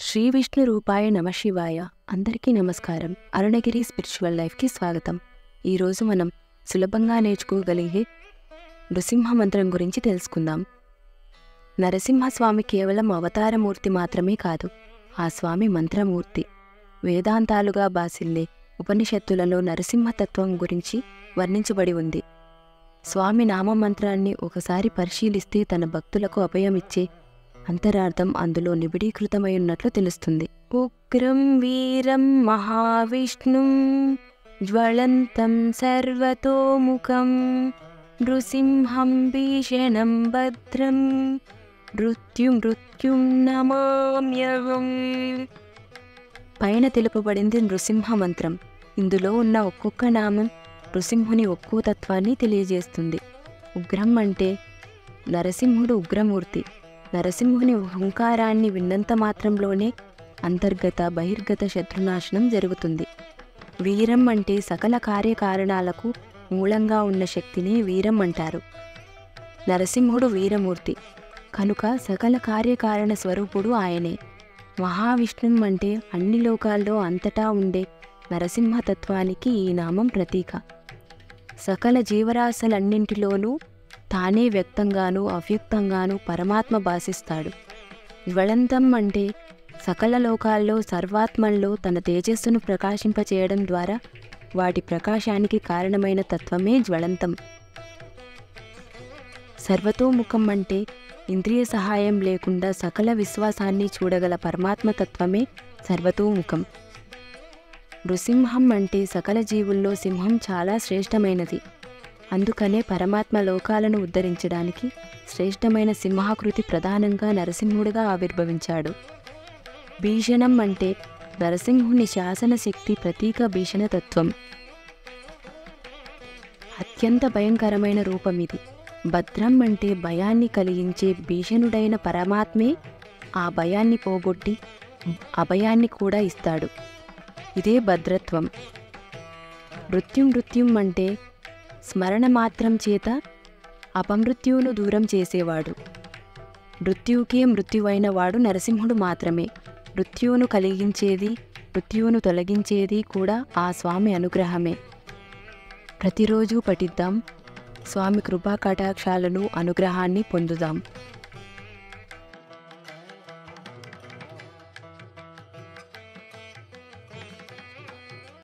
శ్రీ విష్ణు రూపాయ నమ శివాయ. అందరికీ నమస్కారం. అరుణగిరి స్పిరిచువల్ లైఫ్కి స్వాగతం. ఈరోజు మనం సులభంగా నేర్చుకోగలిగే నృసింహ మంత్రం గురించి తెలుసుకుందాం. నరసింహస్వామి కేవలం అవతారమూర్తి మాత్రమే కాదు, ఆ స్వామి మంత్రమూర్తి. వేదాంతాలుగా బాసిల్లే ఉపనిషత్తులలో నరసింహతత్వం గురించి వర్ణించబడి ఉంది. స్వామి నామమంత్రాన్ని ఒకసారి పరిశీలిస్తే తన భక్తులకు అభయమిచ్చే అంతరార్థం అందులో నిబిడీకృతమై ఉన్నట్లు తెలుస్తుంది. ఉగ్రం వీరం మహావిష్ణుం జ్వలంతం సర్వతోముఖం నృసింహం భీషణం భద్రం మృత్యుం నమామ్యహం. పైన తెలుపబడింది నృసింహ మంత్రం. ఇందులో ఉన్న ఒక్కొక్క నామం నృసింహుని ఒక్కో తత్వాన్ని తెలియజేస్తుంది. ఉగ్రం అంటే నరసింహుడు ఉగ్రమూర్తి. నరసింహుని హుంకారాన్ని విన్నంత మాత్రంలోనే అంతర్గత బహిర్గత శత్రునాశనం జరుగుతుంది. వీరం అంటే సకల కార్యకారణాలకు మూలంగా ఉన్న శక్తిని వీరం అంటారు. నరసింహుడు వీరమూర్తి కనుక సకల కార్యకారణ స్వరూపుడు ఆయనే. మహావిష్ణుం అంటే అన్ని లోకాల్లో అంతటా ఉండే నరసింహతత్వానికి ఈ నామం ప్రతీక. సకల జీవరాశులన్నింటిలోనూ తానే వ్యక్తంగానూ అవ్యక్తంగానూ పరమాత్మ భాసిస్తాడు. జ్వలంతం అంటే సకల లోకాల్లో సర్వాత్మల్లో తన తేజస్సును ప్రకాశింపచేయడం ద్వారా వాటి ప్రకాశానికి కారణమైన తత్వమే జ్వలంతం. సర్వతోముఖం అంటే ఇంద్రియ సహాయం లేకుండా సకల విశ్వాసాన్ని చూడగల పరమాత్మతత్వమే సర్వతోముఖం. నృసింహం అంటే సకల జీవుల్లో సింహం చాలా శ్రేష్టమైనది. అందుకనే పరమాత్మ లోకాలను ఉద్ధరించడానికి శ్రేష్టమైన సింహాకృతి ప్రధానంగా నరసింహుడిగా ఆవిర్భవించాడు. భీషణం అంటే నరసింహుని శాసన శక్తి ప్రతీక భీషణతత్వం. అత్యంత భయంకరమైన రూపమిది. భద్రం అంటే భయాన్ని కలిగించే భీషణుడైన పరమాత్మే ఆ భయాన్ని పోగొట్టి అభయాన్ని కూడా ఇస్తాడు. ఇదే భద్రత్వం. మృత్యుం అంటే స్మరణ మాత్రం చేత అపమృత్యువును దూరం చేసేవాడు. మృత్యువుకే మృత్యువైన వాడు నరసింహుడు మాత్రమే. మృత్యువును కలిగించేది, మృత్యువును తొలగించేది కూడా ఆ స్వామి అనుగ్రహమే. ప్రతిరోజు పఠిద్దాం. స్వామి కృపా కటాక్షాలను అనుగ్రహాన్ని పొందుదాం.